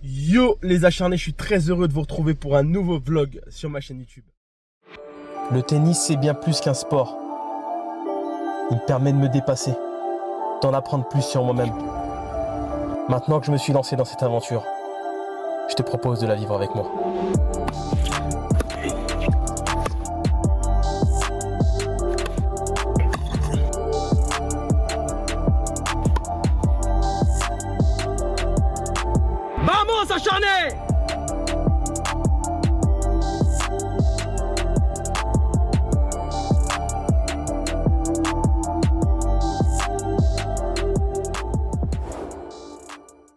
Yo les acharnés, je suis très heureux de vous retrouver pour un nouveau vlog sur ma chaîne YouTube. Le tennis, c'est bien plus qu'un sport. Il me permet de me dépasser, d'en apprendre plus sur moi-même. Maintenant que je me suis lancé dans cette aventure, je te propose de la vivre avec moi. Vamos acharnés!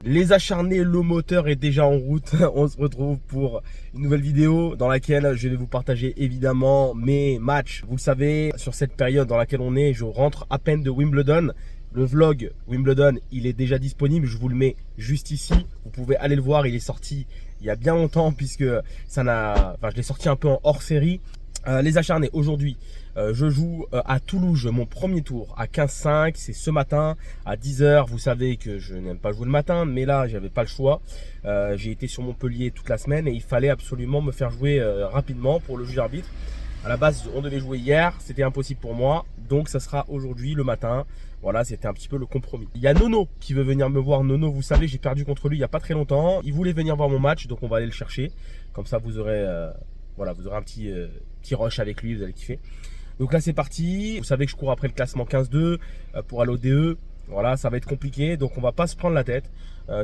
Les acharnés, le moteur est déjà en route. On se retrouve pour une nouvelle vidéo dans laquelle je vais vous partager évidemment mes matchs. Vous le savez, sur cette période dans laquelle on est, je rentre à peine de Wimbledon. Le vlog Wimbledon, il est déjà disponible. Je vous le mets juste ici. Vous pouvez aller le voir. Il est sorti il y a bien longtemps puisque je l'ai sorti un peu en hors série. Les acharnés, aujourd'hui, je joue à Toulouse, mon premier tour à 15-5, c'est ce matin à 10 h. Vous savez que je n'aime pas jouer le matin, mais là, j'avais pas le choix. J'ai été sur Montpellier toute la semaine et il fallait absolument me faire jouer rapidement pour le juge arbitre. À la base, on devait jouer hier, c'était impossible pour moi, donc ça sera aujourd'hui le matin. Voilà, c'était un petit peu le compromis. Il y a Nono qui veut venir me voir. Nono, vous savez, j'ai perdu contre lui il n'y a pas très longtemps. Il voulait venir voir mon match, donc on va aller le chercher. Comme ça, vous aurez un petit rush avec lui, vous allez kiffer. Donc là, c'est parti. Vous savez que je cours après le classement 15-2 pour aller au DE. Voilà, ça va être compliqué, donc on va pas se prendre la tête.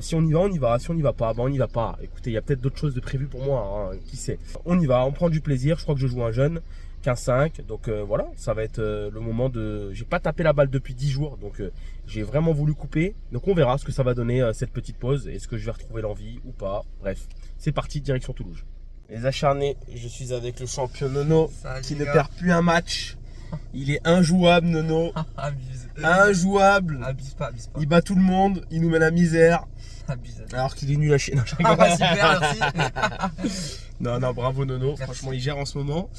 Si on y va, on y va. Si on n'y va pas, on n'y va pas. Écoutez, il y a peut-être d'autres choses de prévues pour moi, hein, qui sait. On y va, on prend du plaisir. Je crois que je joue un jeune, 15-5. Donc voilà, ça va être le moment de... J'ai pas tapé la balle depuis 10 jours, donc j'ai vraiment voulu couper. Donc on verra ce que ça va donner cette petite pause. Est-ce que je vais retrouver l'envie ou pas? Bref, c'est parti, direction Toulouse. Les acharnés, je suis avec le champion Nono. Salut, qui ne perd plus un match. Il est injouable, Nono. Abuse. Injouable. Abuse pas. Il bat tout le monde, il nous met la misère. Abuse. Alors qu'il est nul à chier. Non, je Ah rigole. bah super, merci. non, bravo Nono. Merci. Franchement, il gère en ce moment.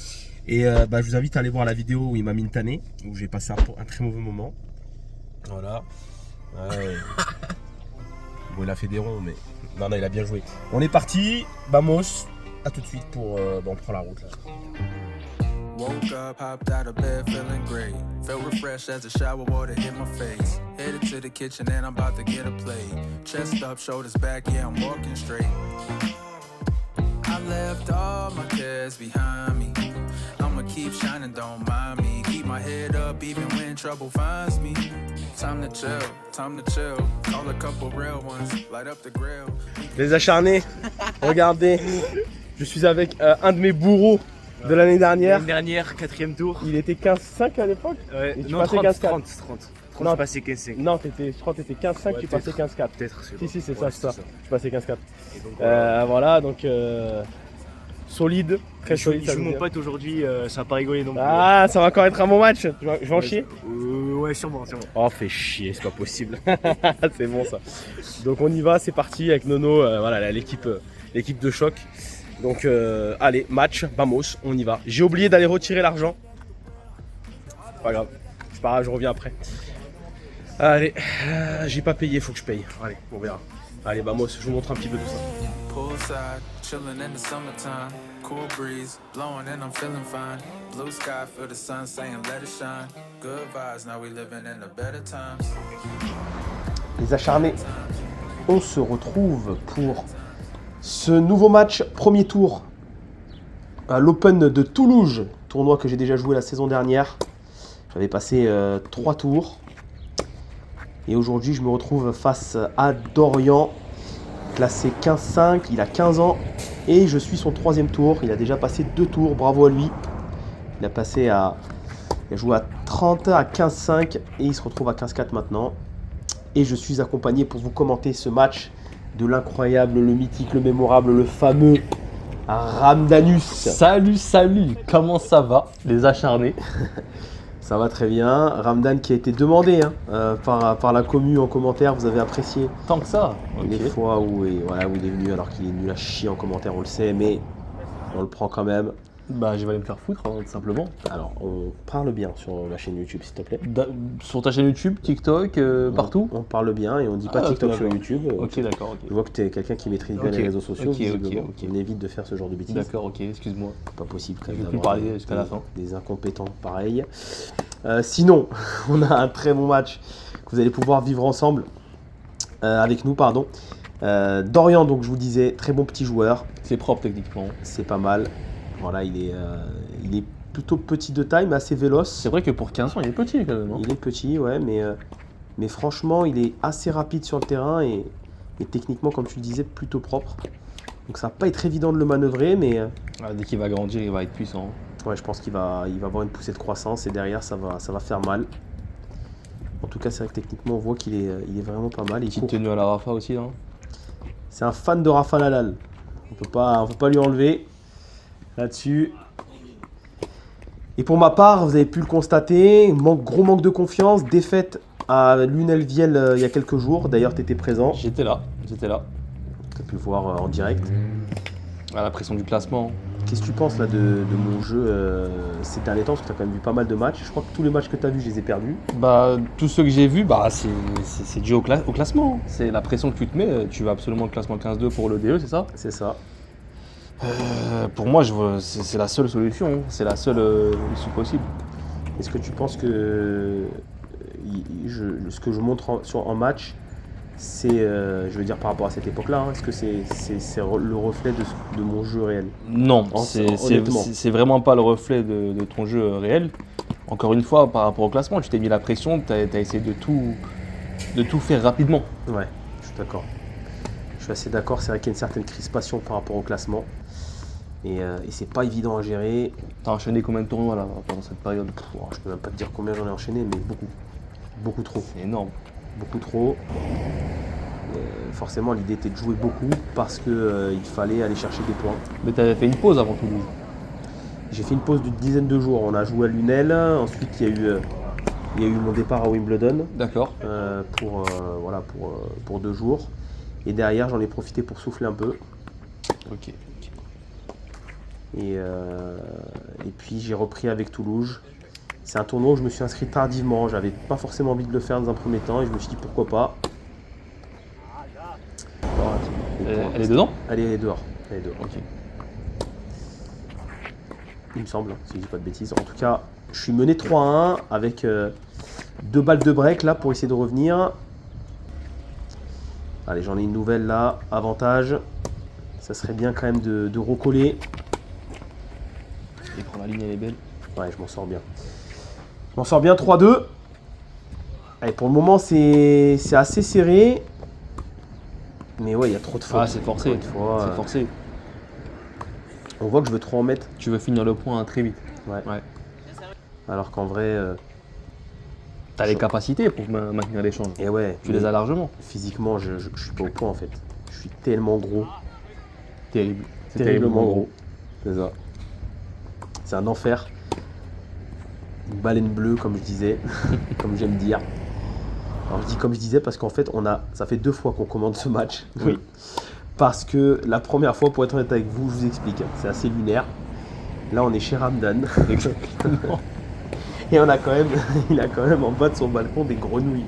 Et je vous invite à aller voir la vidéo où il m'a mis une tannée, où j'ai passé un très mauvais moment. Voilà. Ouais. Bon, il a fait des ronds, mais non, il a bien joué. On est parti. Vamos. À tout de suite pour. On prend la route là. Woke up, hopped out of bed, feeling great. Felt refreshed as the shower water hit my face. Headed to the kitchen and I'm about to get a plate. Chest up, shoulders back, yeah, I'm walking straight. I left all my cares behind me. I'ma keep shining, don't mind me. Keep my head up even when trouble finds me. Time to chill. Call a couple real ones, light up the grill. Les acharnés, regardez. Je suis avec un de mes bourreaux de l'année dernière. L'année dernière, 4ème tour. Il était 15-5 à l'époque. Ouais, Et tu non, passais 30, 15-4. 30. Non, Je passais 15-5. Non, je crois que t'étais 15-5, Ouais, tu passais 15-4. Peut-être. Si, c'est Ouais, ça. Tu passais 15-4. Et donc, Voilà, donc solide, très solide. je ça joue veut mon dire. pote aujourd'hui, ça va pas rigoler non plus. Ah, ça va encore être un bon match. Je vais en chier. Ouais, sûrement. Oh, fait chier, c'est pas possible. C'est bon ça. Donc on y va, c'est parti avec Nono, voilà l'équipe de choc. Donc allez, match, vamos, on y va. J'ai oublié d'aller retirer l'argent. Pas grave, c'est pas grave, je reviens après. Allez, j'ai pas payé, faut que je paye. Allez, on verra. Allez, vamos, je vous montre un petit peu tout ça. Poolside, chilling in the summertime. Cool breeze, blowing and I'm feeling fine. Blue sky, feel the sun saying let it shine. Good vibes, now we living in the better times. Les acharnés, on se retrouve pour ce nouveau match, premier tour à l'Open de Toulouse, tournoi que j'ai déjà joué la saison dernière. J'avais passé 3 tours et aujourd'hui je me retrouve face à Dorian, classé 15-5, il a 15 ans et je suis son 3e tour. Il a déjà passé 2 tours, bravo à lui. Il a joué à 30 à 15-5 et il se retrouve à 15-4 maintenant. Et je suis accompagné pour vous commenter ce match de l'incroyable, le mythique, le mémorable, le fameux Ramdanus. Salut, comment ça va les acharnés? Ça va très bien. Ramdan qui a été demandé par la commu en commentaire, vous avez apprécié Tant que ça. les Ok. fois où il est venu alors qu'il est nul à chier en commentaire, on le sait, mais on le prend quand même. Bah, je vais aller me faire foutre, hein, tout simplement. Alors, on parle bien sur la chaîne YouTube, s'il te plaît. Sur ta chaîne YouTube, TikTok, partout. On parle bien et on dit pas Ah, TikTok ok, sur d'accord. YouTube. Ok, d'accord, Je ok. vois que tu es quelqu'un qui maîtrise bien Ok. les réseaux sociaux. Ok, visiblement. ok. On évite de faire ce genre de bêtises. D'accord, ok, excuse-moi. Pas possible quand Je même vais plus d'avoir parler jusqu'à la fin. des incompétents pareils. Sinon, on a un très bon match que vous allez pouvoir vivre ensemble avec nous, pardon. Dorian, donc je vous disais, très bon petit joueur, C'est propre techniquement. c'est pas mal. Voilà, il est plutôt petit de taille, mais assez véloce. C'est vrai que pour 15 ans, il est petit quand même. Hein. Il est petit, ouais, mais franchement, il est assez rapide sur le terrain et techniquement, comme tu le disais, plutôt propre. Donc ça va pas être évident de le manœuvrer, mais Ah, dès qu'il va grandir, il va être puissant. ouais, je pense qu'il va avoir une poussée de croissance et derrière, ça va faire mal. En tout cas, c'est vrai que techniquement, on voit qu'il est vraiment pas mal. Il Petite court. tenue à la Rafa aussi, là. C'est un fan de Rafa Nadal. On peut pas lui enlever là-dessus. Et pour ma part, vous avez pu le constater, gros manque de confiance, défaite à Lunel-Viel il y a quelques jours. D'ailleurs, tu étais présent, J'étais là. tu as pu le voir en direct. À la pression du classement. Qu'est-ce que tu penses là de mon jeu ces derniers temps? Parce que tu as quand même vu pas mal de matchs. Je crois que tous les matchs que tu as vus, je les ai perdus. Bah, tous ceux que j'ai vus, bah, c'est dû au classement. C'est la pression que tu te mets. Tu vas absolument le classement 15-2 pour l'EDE, c'est ça? C'est ça. Pour moi, c'est la seule solution. Hein. C'est la seule issue possible. Est-ce que tu penses que ce que je montre en match, c'est, je veux dire par rapport à cette époque-là, hein, est-ce que c'est le reflet de mon jeu réel? Non, Honnêtement. c'est vraiment pas le reflet de ton jeu réel. Encore une fois, par rapport au classement, tu t'es mis la pression, tu as essayé de tout faire rapidement. Ouais, je suis d'accord. Je suis assez d'accord, c'est vrai qu'il y a une certaine crispation par rapport au classement. Et c'est pas évident à gérer. T'as enchaîné combien de tournois là, pendant cette période? Bon, je peux même pas te dire combien j'en ai enchaîné, mais beaucoup. Beaucoup trop. C'est énorme. Beaucoup trop. Forcément, l'idée était de jouer beaucoup parce qu'il fallait aller chercher des points. Mais t'avais fait une pause avant Toulouse. J'ai fait une pause d'une dizaine de jours. On a joué à Lunel. Ensuite, il y a eu mon départ à Wimbledon D'accord. pour 2 jours. Et derrière, j'en ai profité pour souffler un peu. Ok. Et puis, j'ai repris avec Toulouse. C'est un tournoi où je me suis inscrit tardivement. J'avais pas forcément envie de le faire dans un premier temps. Et je me suis dit pourquoi pas. Elle est dedans? Elle est dehors. Elle est dehors. Ok. Il me semble, si je dis pas de bêtises. En tout cas, je suis mené 3-1 avec 2 balles de break là pour essayer de revenir. Allez, j'en ai une nouvelle là. Avantage. Ça serait bien quand même de recoller. Il prend la ligne, elle est belle. Ouais, je m'en sors bien. Je m'en sors bien 3-2. Allez, pour le moment, c'est assez serré. Mais ouais, il y a trop de fautes. Ah, c'est forcé. Encore une fois, C'est forcé. on voit que je veux trop en mettre. Tu veux finir le point très vite. Ouais. Ouais. Alors qu'en vrai, T'as les capacités pour maintenir l'échange. et ouais, Tu les as largement. physiquement, je suis pas au point en fait. Je suis tellement gros. Terrible. C'est Terriblement gros. C'est ça. C'est un enfer. Une baleine bleue, comme je disais, comme j'aime dire. Alors je dis comme je disais parce qu'en fait, ça fait 2 fois qu'on commande ce match. Oui. Parce que la première fois, pour être honnête avec vous, je vous explique, c'est assez lunaire. Là, on est chez Ramdan. Exactement. Et il a quand même en bas de son balcon des grenouilles.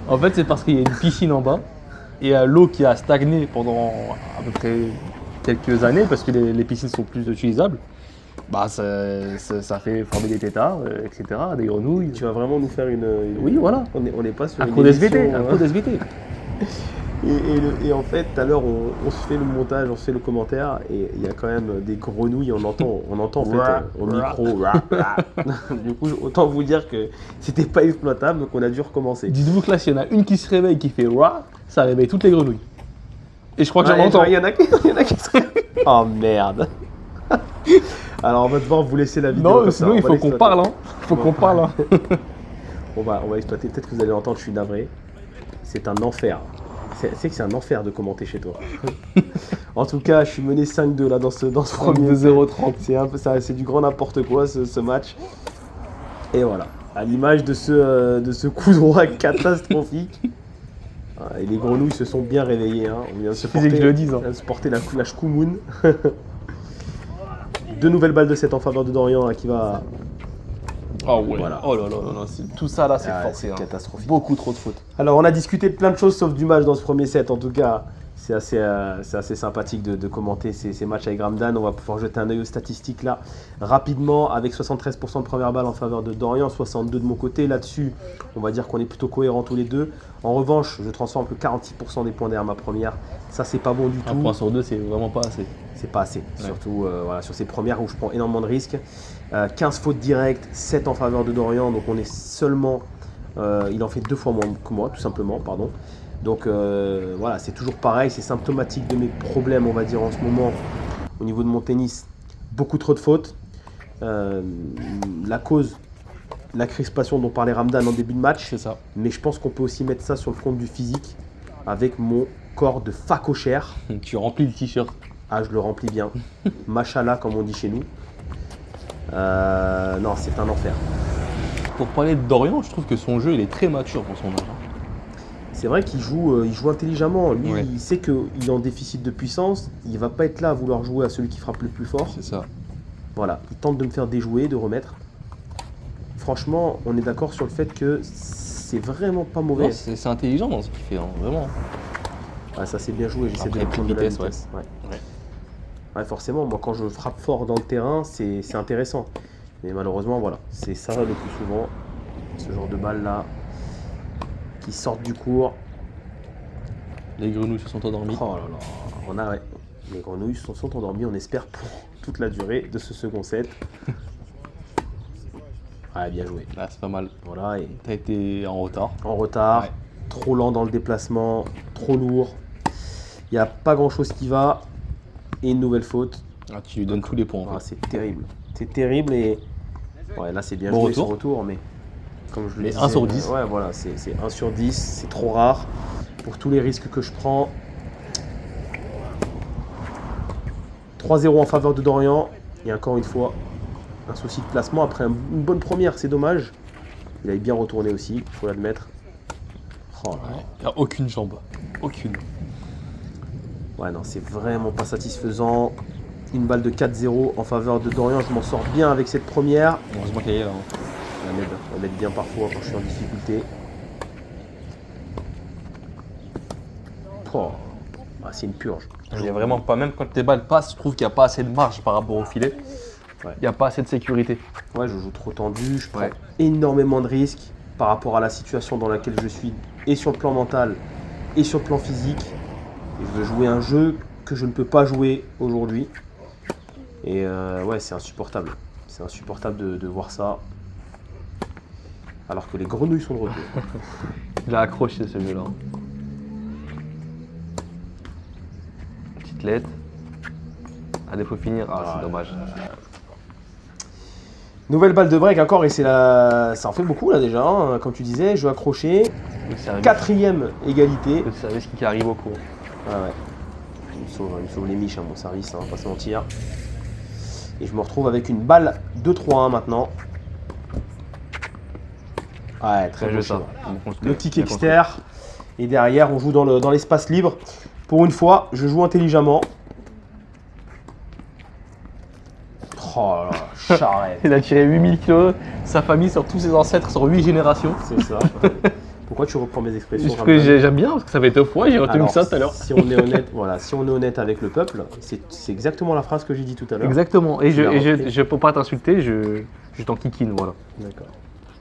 En fait, c'est parce qu'il y a une piscine en bas et l'eau qui a stagné pendant à peu près quelques années parce que les piscines sont plus utilisables. Bah, ça fait former des têtards, etc., des grenouilles. Tu vas vraiment nous faire une... Oui, voilà. On n'est pas sur Un une cours d'SVT. émission, Un cours d'SVT. Et en fait, tout à l'heure, on se fait le montage, on se fait le commentaire, et il y a quand même des grenouilles, on entend en fait au micro. Du coup, autant vous dire que c'était pas exploitable, donc on a dû recommencer. Dites-vous que là, s'il y en a une qui se réveille, qui fait rah, ça réveille toutes les grenouilles. Et je crois que j'en Ouais, entends. il y en a qui se réveillent. Oh merde. Alors on va devoir vous laisser la vidéo. Non, comme ça, sinon on il va faut qu'on l'exploiter. parle. Hein. Faut qu'on parle. Hein. On va exploiter, peut-être que vous allez l'entendre, je suis navré. C'est un enfer. C'est que c'est un enfer de commenter chez toi. En tout cas, je suis mené 5-2 là dans ce premier. 0-30. C'est un peu ça, c'est du grand n'importe quoi ce match. Et voilà, à l'image de ce coup droit catastrophique. Et les grenouilles se sont bien réveillées. Hein. On vient de se Suffisait que je le dise, hein. on vient de se porter la shkoumoun. Deux nouvelles balles de 7 en faveur de Dorian là, qui va... Ah ouais. Voilà. Oh là là là là, tout ça là, c'est Ah, forcé. c'est hein. catastrophique. Beaucoup trop de fautes. Alors on a discuté de plein de choses sauf du match dans ce premier set. En tout cas, c'est assez sympathique de commenter ces matchs avec Ramdan. On va pouvoir jeter un œil aux statistiques là rapidement avec 73% de première balle en faveur de Dorian, 62% de mon côté. Là-dessus, on va dire qu'on est plutôt cohérents tous les deux. En revanche, je transforme que 46% des points derrière ma première. Ça, c'est pas bon du Un tout. point sur deux, c'est vraiment pas assez. C'est pas assez, surtout voilà, sur ces premières où je prends énormément de risques. 15 fautes directes, 7 en faveur de Dorian, donc on est seulement... il en fait 2 fois moins que moi, tout simplement, pardon. Donc voilà, c'est toujours pareil, c'est symptomatique de mes problèmes, on va dire, en ce moment, au niveau de mon tennis. Beaucoup trop de fautes. La cause, la crispation dont parlait Ramdan en début de match. C'est ça. Mais je pense qu'on peut aussi mettre ça sur le compte du physique, avec mon corps de facochère. Tu remplis le t-shirt. Ah, je le remplis bien. Machallah, comme on dit chez nous. Non, c'est un enfer. Pour parler de Dorian, je trouve que son jeu il est très mature pour son âge. C'est vrai qu'il joue intelligemment. Lui, Ouais. il sait qu'il est en déficit de puissance. Il va pas être là à vouloir jouer à celui qui frappe le plus fort. C'est ça. Voilà, il tente de me faire déjouer, de remettre. Franchement, on est d'accord sur le fait que c'est vraiment pas mauvais. Non, c'est intelligent dans ce qu'il fait, hein, vraiment. Ah, ça c'est bien joué, j'essaie de Après, lui prendre de la vitesse, vitesse. ouais. Ouais. Ouais, forcément, moi quand je frappe fort dans le terrain, c'est intéressant. Mais malheureusement, voilà, c'est ça le plus souvent, ce genre de balles là, qui sortent du cours. Les grenouilles se sont endormies. Oh là là, on a, ouais, les grenouilles sont endormies, on espère, pour toute la durée de ce second set. Ouais, bien joué. Là, c'est pas mal. Voilà, et T'as été en retard. en retard, Ouais. trop lent dans le déplacement, trop lourd. Il n'y a pas grand chose qui va. Et une nouvelle faute. Ah, tu lui donnes tous les points. En Ah, fait. c'est terrible. C'est terrible et ouais, là c'est bien Bon joué retour. son retour, mais comme je le Mais disais, 1 sur 10. Ouais, voilà, c'est 1 sur 10, c'est trop rare pour tous les risques que je prends. 3-0 en faveur de Dorian. Et encore une fois, un souci de placement après une bonne première, c'est dommage. Il avait bien retourné aussi, il faut l'admettre. Oh là là. Il n'y a aucune jambe. Aucune. Ouais, non, c'est vraiment pas satisfaisant. Une balle de 4-0 en faveur de Dorian. Je m'en sors bien avec cette première. Heureusement qu'elle est là. hein. On m'aide bien parfois quand je suis en difficulté. Oh, ah, c'est une purge. Il n'y a vraiment pas, même quand tes balles passent, je trouve qu'il n'y a pas assez de marge par rapport au filet. Ouais. Il n'y a pas assez de sécurité. Ouais, je joue trop tendu. Je prends Ouais. énormément de risques par rapport à la situation dans laquelle je suis, et sur le plan mental, et sur le plan physique. Et je veux jouer un jeu que je ne peux pas jouer aujourd'hui. Et ouais, c'est insupportable. C'est insupportable de voir ça. Alors que les grenouilles sont de retour. Il a accroché ce jeu-là. Petite lettre. Allez, faut finir. Ah, c'est dommage. Nouvelle balle de break encore, et c'est la... ça en fait beaucoup là déjà. Hein. Comme tu disais, jeu accroché. Le service. 4e égalité. Le service qui arrive au cours. Ah ouais. Il me sauve les miches, hein, mon service, hein, on va pas se mentir. Et je me retrouve avec une balle de 3-1 maintenant. Ouais, très Bien beau joué, ça. schéma. Bien construit. Le kick Bien externe. Et derrière, on joue dans l'espace libre. Pour une fois, je joue intelligemment. Oh là là, charrette. Il a tiré 8000 kg, sa famille sur tous ses ancêtres sur 8 générations. C'est ça. Pourquoi tu reprends mes expressions Ce que Ramdan j'aime bien, parce que ça fait 2 fois, j'ai retenu Alors, que ça tout à l'heure. Si on est honnête, voilà, si on est honnête avec le peuple, c'est exactement la phrase que j'ai dit tout à l'heure. Exactement, et Tu l'as repris. je peux pas t'insulter, je t'en kikine, voilà. D'accord.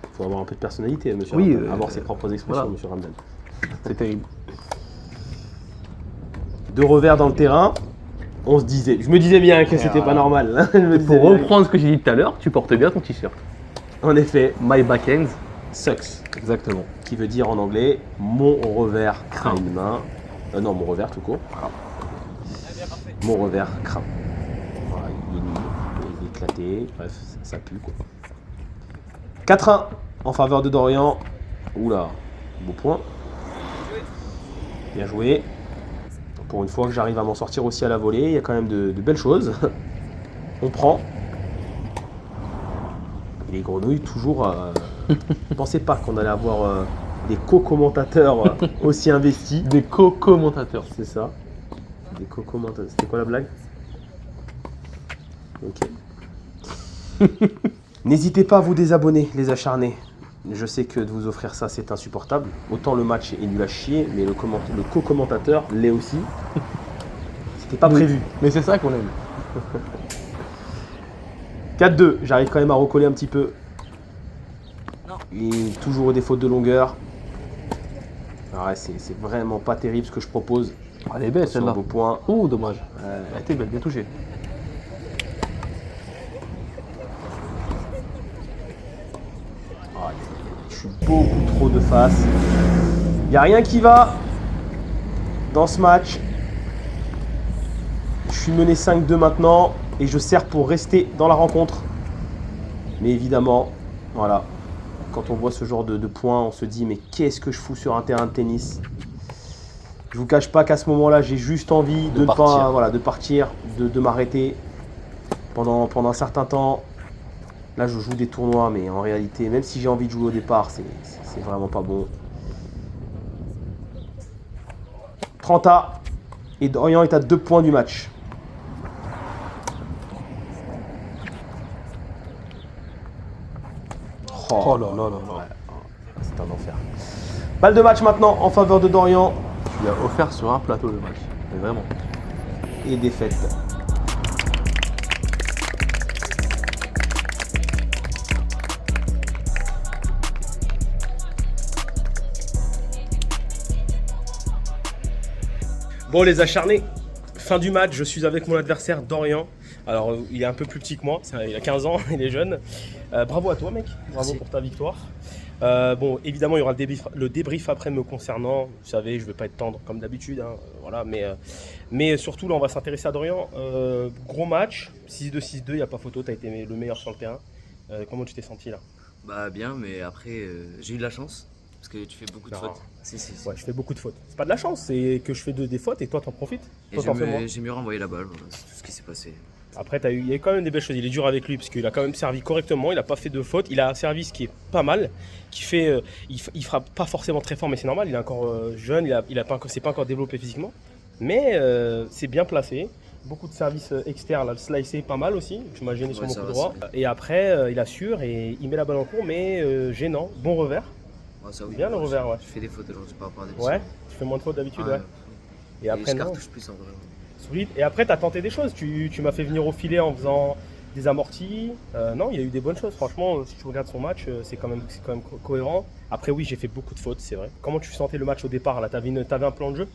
Il faut avoir un peu de personnalité, monsieur Oui, Ramdan. Avoir ses propres expressions, voilà. monsieur Ramdan. C'est terrible. 2 revers dans le terrain. On se disait, je me disais bien que c'était pas normal. Je me disais Pour bien. reprendre ce que j'ai dit tout à l'heure, tu portes bien ton t-shirt. En effet, My backhand. sucks, Exactement. qui veut dire en anglais mon revers craint une main. Non, mon revers tout court. Mon revers craint. Voilà, il est nul, il est éclaté, bref, ça pue quoi. 4-1 en faveur de Dorian. Oula, beau point. Bien joué. Pour une fois que j'arrive à m'en sortir aussi à la volée, il y a quand même de belles choses. On prend. Et les grenouilles, toujours. Je pensais pas qu'on allait avoir des co-commentateurs aussi investis. Des co-commentateurs. C'est ça. Des co-commentateurs. C'était quoi la blague? Ok. N'hésitez pas à vous désabonner, les acharnés. Je sais que de vous offrir ça, c'est insupportable. Autant le match est nul à chier, mais le co-commentateur l'est aussi. C'était pas prévu. Mais c'est ça qu'on aime. 4-2, j'arrive quand même à recoller un petit peu. Et toujours des fautes de longueur. Ah ouais, c'est vraiment pas terrible ce que je propose. Elle est belle Sur celle-là. vos points. Oh, dommage. Elle était belle, bien touchée. Ah, je suis beaucoup trop de face. Il n'y a rien qui va dans ce match. Je suis mené 5-2 maintenant et je sers pour rester dans la rencontre. Mais évidemment, voilà, quand on voit ce genre de points, on se dit mais qu'est-ce que je fous sur un terrain de tennis? Je vous cache pas qu'à ce moment-là, j'ai juste envie de partir, de m'arrêter pendant un certain temps. Là, je joue des tournois, mais en réalité, même si j'ai envie de jouer au départ, c'est vraiment pas bon. 30A et Dorian est à 2 points du match. Oh là là là là. Ouais, c'est un enfer. Balle de match maintenant en faveur de Dorian. Tu lui as offert sur un plateau le match. Mais vraiment. Et défaite. Bon les acharnés, fin du match, je suis avec mon adversaire Dorian. Alors il est un peu plus petit que moi, il a 15 ans, il est jeune. Bravo à toi mec, bravo Merci. pour ta victoire. Bon évidemment il y aura le débrief après me concernant. Vous savez, je ne vais pas être tendre comme d'habitude, hein, voilà, mais surtout là on va s'intéresser à Dorian. Gros match, 6-2, 6-2, il n'y a pas photo, tu as été le meilleur sur le terrain. Comment tu t'es senti là? Bah bien, mais après j'ai eu de la chance parce que tu fais beaucoup de Non. fautes. Si. Ouais, je fais beaucoup de fautes. C'est pas de la chance, c'est que je fais des fautes et toi t'en profites. Et Toi, t'en fais moins. j'ai mieux renvoyé la balle, voilà, c'est tout ce qui s'est passé. Après, il y a quand même des belles choses. Il est dur avec lui parce qu'il a quand même servi correctement. Il n'a pas fait de faute. Il a un service qui est pas mal, qui fait. Il frappe pas forcément très fort, mais c'est normal. Il est encore jeune. C'est pas encore développé physiquement, mais c'est bien placé. Beaucoup de services externes. Là, le slicer pas mal aussi. Tu m'as gêné sur Ouais, mon ça coup va, droit. c'est bien. Et après, il assure et il met la balle en cours, mais gênant. Bon revers. Ouais, ça, oui, Bien le revers, ouais. Je fais des fautes aujourd'hui par rapport à des Ouais. Tu fais moins de fautes d'habitude, Ouais. ouais. Et après, je non. cartouche plus en vrai. Solide. Et après, tu as tenté des choses. Tu m'as fait venir au filet en faisant des amortis. Non, il y a eu des bonnes choses. Franchement, si tu regardes son match, c'est quand même cohérent. Après, oui, j'ai fait beaucoup de fautes, c'est vrai. Comment tu sentais le match au départ là? T'avais un plan de jeu?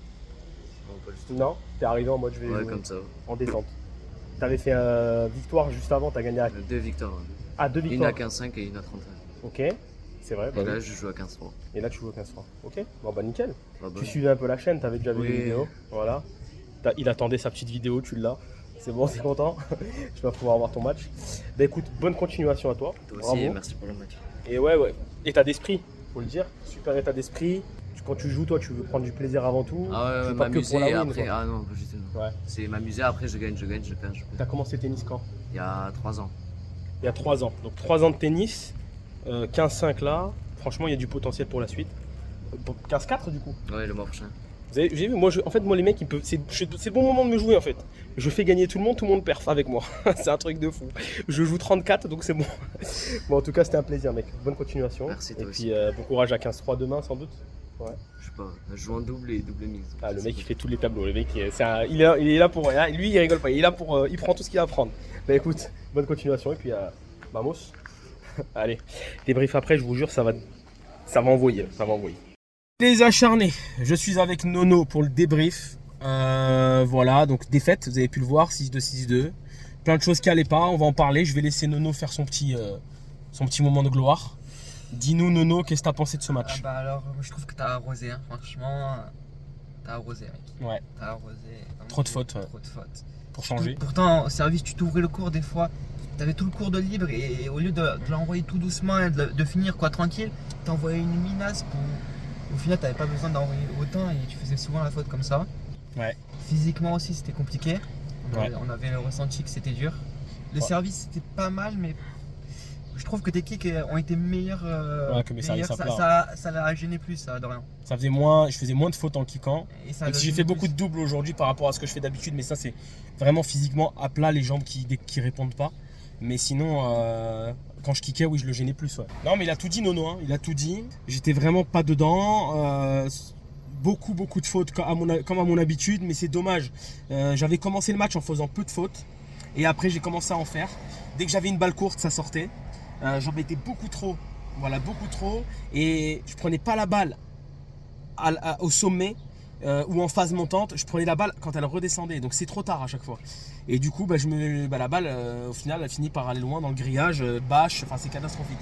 Non, pas du tout. Non. T'es arrivé en mode je vais Ouais, jouer comme ça. en détente. T'avais fait victoire juste avant. T'as gagné à 2 victoires. deux Une victoires. à 15-5 et une à 35. Ok. C'est vrai. Bah Et là, oui. je joue à 15-3. Et là, tu joues au 15-3. Ok. Bon, bah nickel. Bah, bah, Tu suivais un peu la chaîne. T'avais déjà vu Oui. les vidéos. Voilà. Il attendait sa petite vidéo. Tu l'as. C'est bon, t'es content. Tu vas pouvoir voir ton match. Bah écoute, bonne continuation à toi. toi aussi, Bravo. et merci pour le match. Et ouais, état d'esprit, faut le dire. Super état d'esprit. Quand tu joues, toi, tu veux prendre du plaisir avant tout. Ah Tu ouais, joues pas que m'amuser pour la et win, après. quoi. Ah non, pas du tout. Non. Ouais. C'est m'amuser, après je gagne, je perds, je perds. T'as commencé tennis quand? Il y a 3 ans. Il y a 3 ans. Donc 3 ans de tennis, 15-5 là. Franchement, il y a du potentiel pour la suite. 15-4 du coup. Ouais, le mois prochain. J'ai vu, moi, en fait, moi les mecs, c'est le bon moment de me jouer en fait. Je fais gagner tout le monde perf avec moi. C'est un truc de fou. Je joue 34, donc c'est bon. Bon, en tout cas, c'était un plaisir, mec. Bonne continuation. Merci, Et toi puis, bon courage à 15-3 demain, sans doute. Je sais pas, je joue en double et double mix. Ah, le mec il fait tous les tableaux, le mec il est là pour rien, lui il rigole pas, il est là pour, il prend tout ce qu'il a à prendre. Bah écoute, bonne continuation et puis vamos. Allez, débrief après, je vous jure ça va envoyer, Les acharnés, je suis avec Nono pour le débrief. Voilà, donc défaite, vous avez pu le voir, 6-2, 6-2. Plein de choses qui allaient pas, on va en parler, je vais laisser Nono faire son petit moment de gloire. Dis-nous Nono, qu'est-ce que t'as pensé de ce match? Bah alors, je trouve que t'as arrosé, hein. Franchement, t'as arrosé, mec. Ouais, T'as arrosé. Trop de fautes, ouais. Trop de fautes. pour changer. Pourtant, au service, tu t'ouvrais le cours des fois. T'avais tout le cours de libre et au lieu de l'envoyer tout doucement et de finir quoi tranquille, t'envoyais une minace pour. Au final, t'avais pas besoin d'envoyer autant et tu faisais souvent la faute comme ça. Ouais. Physiquement aussi, c'était compliqué. Ouais. On avait le ressenti que c'était dur. Le Ouais. service, c'était pas mal, mais je trouve que tes kicks ont été meilleurs. Ouais, que mes services à plat. Ça l'a gêné plus, ça, de rien. Je faisais moins de fautes en kickant. Et ça Même l'a si j'ai gêné fait plus. beaucoup de doubles aujourd'hui par rapport à ce que je fais d'habitude, mais ça c'est vraiment physiquement à plat, les jambes qui répondent pas. Mais sinon, quand je kickais, oui, je le gênais plus. Ouais. Non, mais il a tout dit, Nono. Hein, il a tout dit. J'étais vraiment pas dedans. Beaucoup de fautes comme à mon habitude, mais c'est dommage. J'avais commencé le match en faisant peu de fautes. Et après, j'ai commencé à en faire. Dès que j'avais une balle courte, ça sortait. J'en mettais beaucoup trop. Voilà, beaucoup trop. Et je prenais pas la balle au sommet. Ou en phase montante, je prenais la balle quand elle redescendait, donc c'est trop tard à chaque fois. Et du coup, la balle, au final, elle finit par aller loin dans le grillage, bâche, enfin c'est catastrophique.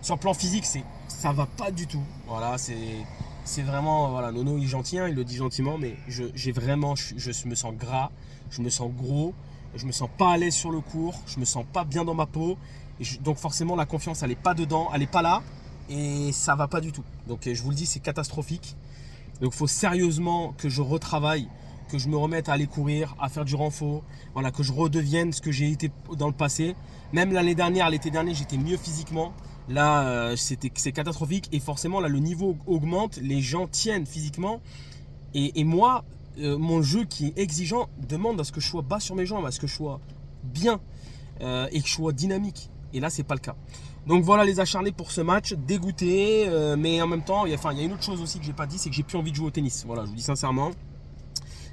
Sur le plan physique, ça va pas du tout. Voilà, c'est vraiment, voilà, Nono il est gentil, hein, il le dit gentiment, mais je me sens gras, je me sens gros, je me sens pas à l'aise sur le court, je me sens pas bien dans ma peau, donc forcément la confiance elle est pas dedans, elle est pas là, et ça va pas du tout. Donc je vous le dis, c'est catastrophique. Donc il faut sérieusement que je retravaille, que je me remette à aller courir, à faire du renfort, voilà, que je redevienne ce que j'ai été dans le passé. Même l'été dernier, j'étais mieux physiquement. Là, c'est catastrophique et forcément là le niveau augmente, les gens tiennent physiquement et moi, mon jeu qui est exigeant demande à ce que je sois bas sur mes jambes, à ce que je sois bien et que je sois dynamique. Et là, c'est pas le cas. Donc voilà les acharnés pour ce match, dégoûté, mais en même temps, il y a une autre chose aussi que j'ai pas dit, c'est que j'ai plus envie de jouer au tennis. Voilà, je vous dis sincèrement.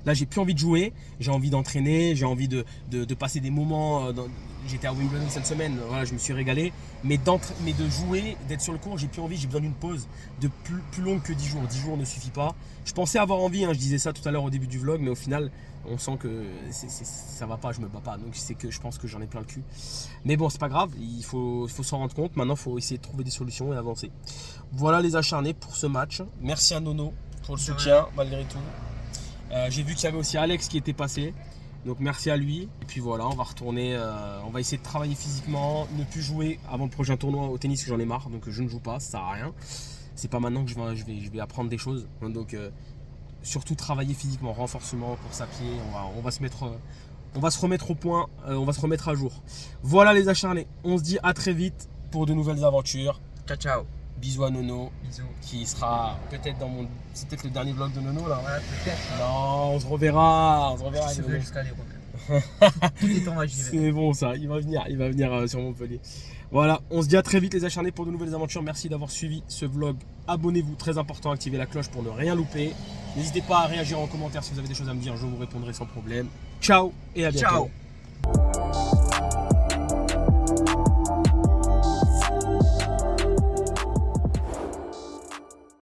Là, j'ai plus envie de jouer, j'ai envie d'entraîner, j'ai envie de passer des moments. J'étais à Wimbledon cette semaine, voilà, je me suis régalé. Mais de jouer, d'être sur le court, j'ai plus envie, j'ai besoin d'une pause de plus longue que 10 jours. 10 jours ne suffit pas. Je pensais avoir envie, hein, je disais ça tout à l'heure au début du vlog, mais au final, on sent que ça va pas, je me bats pas. Donc c'est que je pense que j'en ai plein le cul. Mais bon, c'est pas grave, il faut s'en rendre compte. Maintenant, il faut essayer de trouver des solutions et avancer. Voilà les acharnés pour ce match. Merci à Nono pour le soutien, malgré tout. J'ai vu qu'il y avait aussi Alex qui était passé, donc merci à lui. Et puis voilà, on va retourner, on va essayer de travailler physiquement, ne plus jouer avant le prochain tournoi au tennis, que j'en ai marre, donc je ne joue pas, ça sert à rien. C'est pas maintenant que je vais apprendre des choses, donc surtout travailler physiquement, renforcement, course à pied, on va se remettre au point, on va se remettre à jour. Voilà les acharnés, on se dit à très vite pour de nouvelles aventures. Ciao, ciao. Bisous à Nono, Bisous. qui sera peut-être c'est peut-être le dernier vlog de Nono là. Ouais, peut-être. Non, on se reverra Je avec serai Nono. jusqu'à les Romains. Tout est en j'y vais. C'est bon ça, il va venir sur Montpellier. Voilà, on se dit à très vite les acharnés pour de nouvelles aventures. Merci d'avoir suivi ce vlog. Abonnez-vous, très important, activez la cloche pour ne rien louper. N'hésitez pas à réagir en commentaire si vous avez des choses à me dire, je vous répondrai sans problème. Ciao et à bientôt. Ciao.